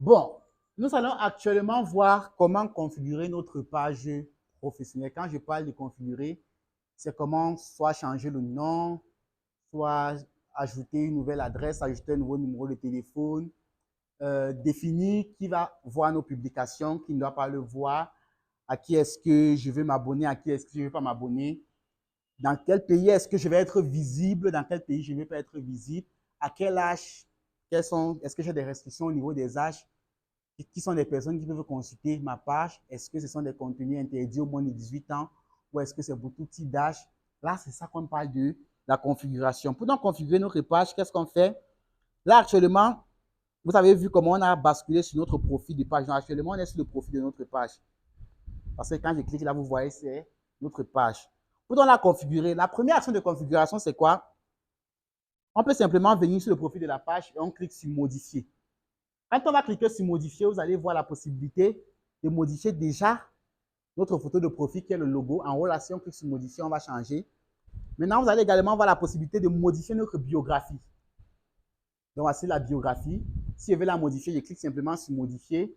Bon, nous allons actuellement voir comment configurer notre page professionnelle. Quand je parle de configurer, c'est comment soit changer le nom, soit ajouter une nouvelle adresse, ajouter un nouveau numéro de téléphone, définir qui va voir nos publications, qui ne doit pas le voir, à qui est-ce que je veux m'abonner, à qui est-ce que je ne veux pas m'abonner, dans quel pays est-ce que je vais être visible, dans quel pays je ne vais pas être visible, à quel âge, est-ce que j'ai des restrictions au niveau des âges, qui sont les personnes qui peuvent consulter ma page, est-ce que ce sont des contenus interdits au moins de 18 ans ou est-ce que c'est pour tout type d'âge. Là, c'est ça qu'on parle de la configuration. Pour donc configurer notre page, qu'est-ce qu'on fait? Là, actuellement, vous avez vu comment on a basculé sur notre profil de page. Donc, actuellement, on est sur le profil de notre page. Parce que quand je clique là, vous voyez, c'est notre page. Pour donc la configurer, la première action de configuration, c'est quoi? On peut simplement venir sur le profil de la page et on clique sur modifier. Quand on va cliquer sur modifier, vous allez voir la possibilité de modifier déjà notre photo de profil qui est le logo. En haut, là, si on clique sur modifier, on va changer. Maintenant, vous allez également voir la possibilité de modifier notre biographie. Donc, voici la biographie. Si je veux la modifier, je clique simplement sur modifier,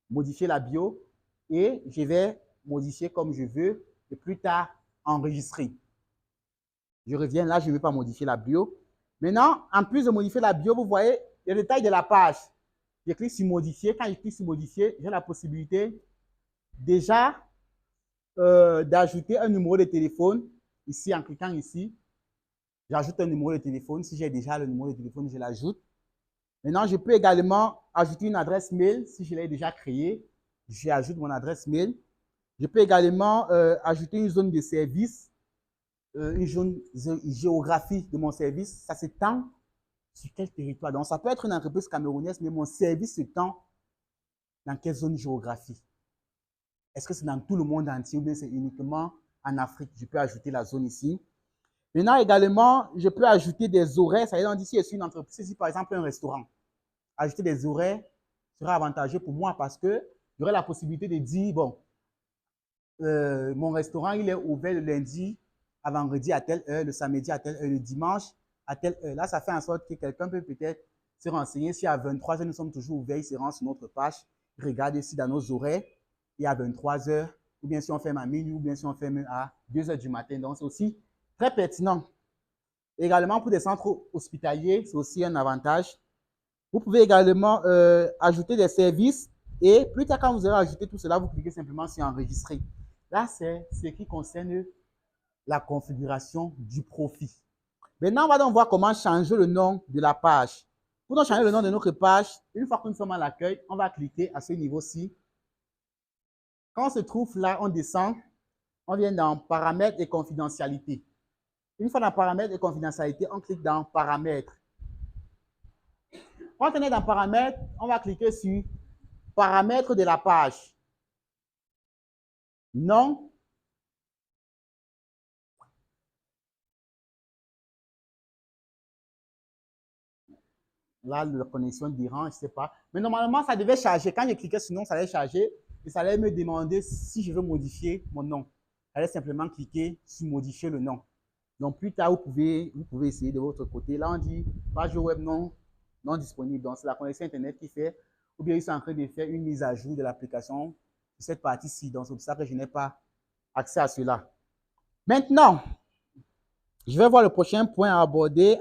modifier la bio et je vais modifier comme je veux et plus tard enregistrer. Je reviens là, je ne vais pas modifier la bio. Maintenant, en plus de modifier la bio, vous voyez le détail de la page. Je clique sur modifier. Quand je clique sur modifier, j'ai la possibilité déjà d'ajouter un numéro de téléphone. Ici, en cliquant ici, j'ajoute un numéro de téléphone. Si j'ai déjà le numéro de téléphone, je l'ajoute. Maintenant, je peux également ajouter une adresse mail. Si je l'ai déjà créée, j'ajoute mon adresse mail. Je peux également ajouter une zone de service, une zone géographique de mon service. Ça s'étend sur quel territoire. Donc, ça peut être une entreprise camerounaise, mais mon service s'étend dans quelle zone géographique? Est-ce que c'est dans tout le monde entier ou bien c'est uniquement en Afrique? Je peux ajouter la zone ici. Maintenant, également, je peux ajouter des horaires. Ça veut dire, si je suis une entreprise, si par exemple un restaurant, ajouter des horaires sera avantageux pour moi parce que j'aurai la possibilité de dire, bon, mon restaurant, il est ouvert le lundi à vendredi à telle heure, le samedi à telle heure, le dimanche à telle heure. Là, ça fait en sorte que quelqu'un peut peut-être se renseigner si à 23 h nous sommes toujours ouverts, il se rend sur notre page, il regarde ici dans nos horaires, et à 23 h, ou bien si on ferme à minuit, ou bien si on ferme à 2 h du matin. Donc, c'est aussi très pertinent. Également, pour des centres hospitaliers, c'est aussi un avantage. Vous pouvez également ajouter des services et plus tard, quand vous aurez ajouté tout cela, vous cliquez simplement sur enregistrer. Là, c'est ce qui concerne la configuration du profil. Maintenant, on va donc voir comment changer le nom de la page. Pour donc changer le nom de notre page, une fois que nous sommes à l'accueil, on va cliquer à ce niveau-ci. Quand on se trouve là, on descend, on vient dans paramètres et confidentialité. Une fois dans paramètres et confidentialité, on clique dans paramètres. Quand on est dans paramètres, on va cliquer sur paramètres de la page. Nom. Là, la connexion d'Iran, je ne sais pas. Mais normalement, ça devait charger. Quand j'ai cliqué sur nom, ça allait charger et ça allait me demander si je veux modifier mon nom. Allez simplement cliquer sur modifier le nom. Donc, plus tard, vous pouvez essayer de votre côté. Là, on dit page web non disponible. Donc, c'est la connexion Internet qui fait, ou bien ils sont en train de faire une mise à jour de l'application de cette partie-ci. Donc, c'est pour ça que je n'ai pas accès à cela. Maintenant, je vais voir le prochain point à aborder.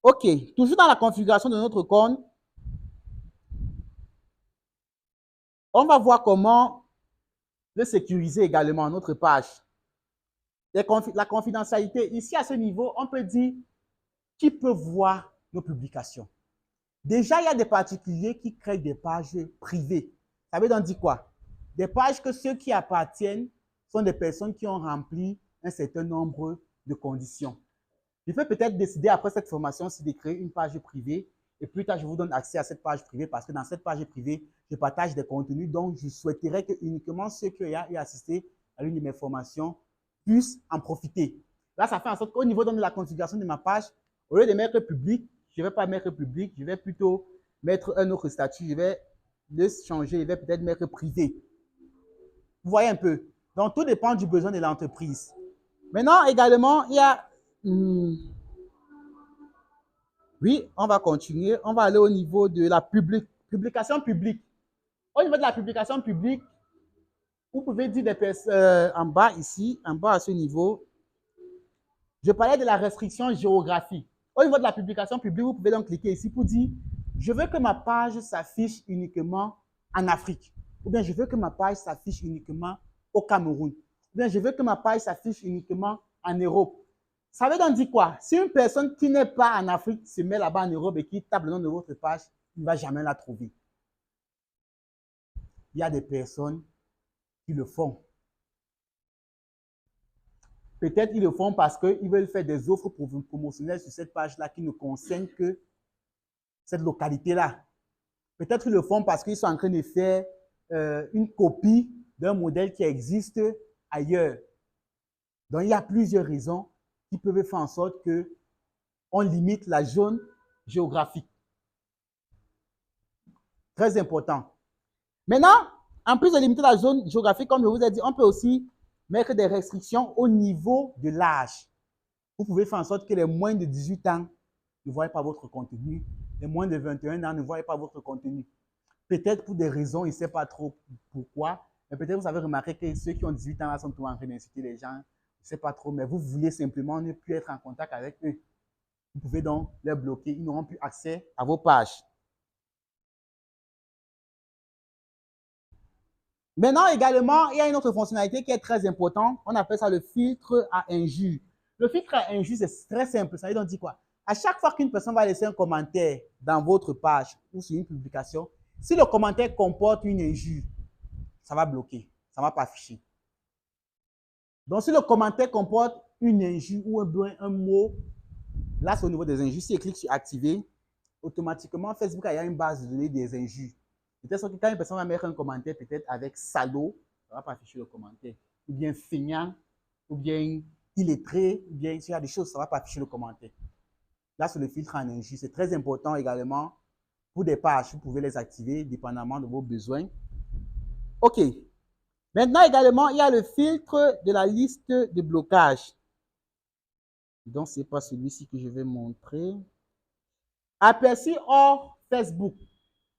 OK, toujours dans la configuration de notre compte, on va voir comment le sécuriser également, notre page. La confidentialité, ici à ce niveau, on peut dire qui peut voir nos publications. Déjà, il y a des particuliers qui créent des pages privées. Ça veut donc dire quoi? Des pages que ceux qui appartiennent sont des personnes qui ont rempli un certain nombre de conditions. Je peux peut-être décider après cette formation-ci de créer une page privée et plus tard, je vous donne accès à cette page privée parce que dans cette page privée, je partage des contenus dont je souhaiterais que uniquement ceux qui ont assisté à l'une de mes formations puissent en profiter. Là, ça fait en sorte qu'au niveau de la configuration de ma page, au lieu de mettre public, je ne vais pas mettre public, je vais plutôt mettre un autre statut, je vais le changer, je vais peut-être mettre privé. Vous voyez un peu. Donc, tout dépend du besoin de l'entreprise. Maintenant, également, il y a Oui, on va continuer. On va aller au niveau de la publication publique. Au niveau de la publication publique, vous pouvez dire des personnes en bas ici, en bas à ce niveau. Je parlais de la restriction géographique. Au niveau de la publication publique, vous pouvez donc cliquer ici pour dire je veux que ma page s'affiche uniquement en Afrique. Ou bien je veux que ma page s'affiche uniquement au Cameroun. Ou bien je veux que ma page s'affiche uniquement en Europe. Ça veut donc dire quoi? Si une personne qui n'est pas en Afrique se met là-bas en Europe et qui tape le nom de votre page, il ne va jamais la trouver. Il y a des personnes qui le font. Peut-être ils le font parce qu'ils veulent faire des offres promotionnelles sur cette page-là qui ne concernent que cette localité-là. Peut-être ils le font parce qu'ils sont en train de faire une copie d'un modèle qui existe ailleurs. Donc, il y a plusieurs raisons qui peuvent faire en sorte qu'on limite la zone géographique. Très important. Maintenant, en plus de limiter la zone géographique, comme je vous ai dit, on peut aussi mettre des restrictions au niveau de l'âge. Vous pouvez faire en sorte que les moins de 18 ans ne voient pas votre contenu. Les moins de 21 ans ne voient pas votre contenu. Peut-être pour des raisons, il ne sait pas trop pourquoi, mais peut-être vous avez remarqué que ceux qui ont 18 ans là sont toujours en train d'insulter les gens. Je ne sais pas trop, mais vous voulez simplement ne plus être en contact avec eux. Vous pouvez donc les bloquer. Ils n'auront plus accès à vos pages. Maintenant, également, il y a une autre fonctionnalité qui est très importante. On appelle ça le filtre à injure. Le filtre à injure, c'est très simple. Ça veut donc dire quoi? À chaque fois qu'une personne va laisser un commentaire dans votre page ou sur une publication, si le commentaire comporte une injure, ça va bloquer. Ça ne va pas afficher. Donc, si le commentaire comporte une injure ou un mot, là, c'est au niveau des injures. Si je clique sur activer, automatiquement, Facebook a une base de données des injures. Peut-être que quand une personne va mettre un commentaire, peut-être avec salaud, ça ne va pas afficher le commentaire. Ou bien feignant, ou bien illettré, ou bien s'il y a des choses, ça ne va pas afficher le commentaire. Là, c'est le filtre en injure. C'est très important également pour des pages. Vous pouvez les activer dépendamment de vos besoins. OK. Maintenant, également, il y a le filtre de la liste de blocage. Donc, ce n'est pas celui-ci que je vais montrer. Aperçu hors Facebook.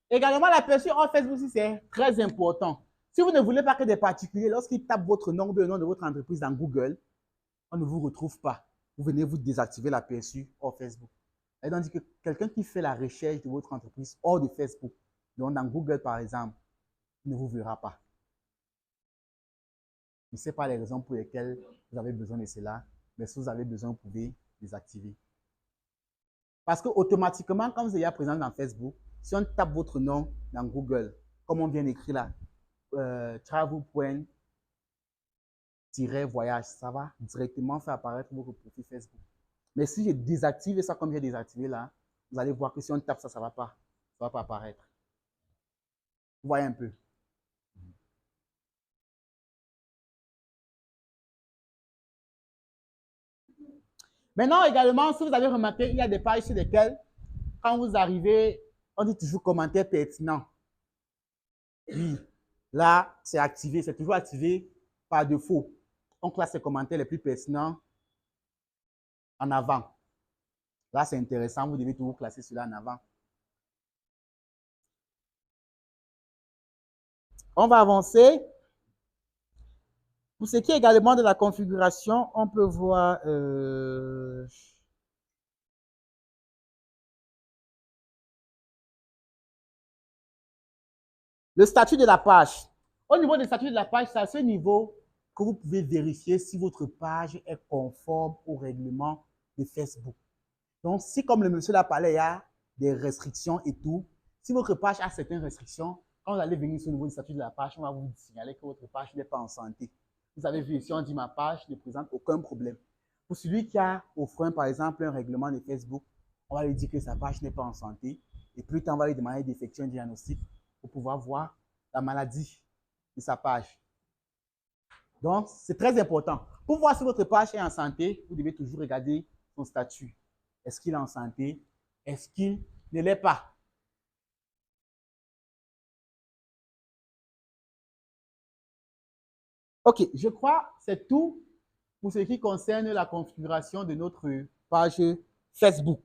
Également, l'aperçu hors Facebook, c'est très important. Si vous ne voulez pas que des particuliers, lorsqu'ils tapent votre nom ou le nom de votre entreprise dans Google, on ne vous retrouve pas. Vous venez vous désactiver l'aperçu hors Facebook. Et donc, que quelqu'un qui fait la recherche de votre entreprise hors de Facebook, donc dans Google par exemple, ne vous verra pas. Je ne sais pas les raisons pour lesquelles vous avez besoin de cela, mais si vous avez besoin, vous pouvez désactiver. Parce que automatiquement, quand vous êtes présent dans Facebook, si on tape votre nom dans Google, comme on vient d'écrire là, travel.voyage, ça va directement faire apparaître votre profil Facebook. Mais si je désactive ça comme j'ai désactivé là, vous allez voir que si on tape ça, ça ne va pas apparaître. Vous voyez un peu. Maintenant, également, si vous avez remarqué, il y a des pages sur lesquelles, quand vous arrivez, on dit toujours commentaire pertinent. Oui, là, c'est activé, c'est toujours activé par défaut. On classe les commentaires les plus pertinents en avant. Là, c'est intéressant, vous devez toujours classer cela en avant. On va avancer. Pour ce qui est également de la configuration, on peut voir le statut de la page. Au niveau du statut de la page, c'est à ce niveau que vous pouvez vérifier si votre page est conforme au règlement de Facebook. Donc, si comme le monsieur l'a parlé, il y a des restrictions et tout, si votre page a certaines restrictions, quand vous allez venir sur le niveau du statut de la page, on va vous signaler que votre page n'est pas en santé. Vous avez vu ici, on dit ma page ne présente aucun problème. Pour celui qui a au frein, par exemple, un règlement de Facebook, on va lui dire que sa page n'est pas en santé. Et plus tard, on va lui demander d'effectuer un diagnostic pour pouvoir voir la maladie de sa page. Donc, c'est très important. Pour voir si votre page est en santé, vous devez toujours regarder son statut. Est-ce qu'il est en santé? Est-ce qu'il ne l'est pas? OK, je crois que c'est tout pour ce qui concerne la configuration de notre page Facebook.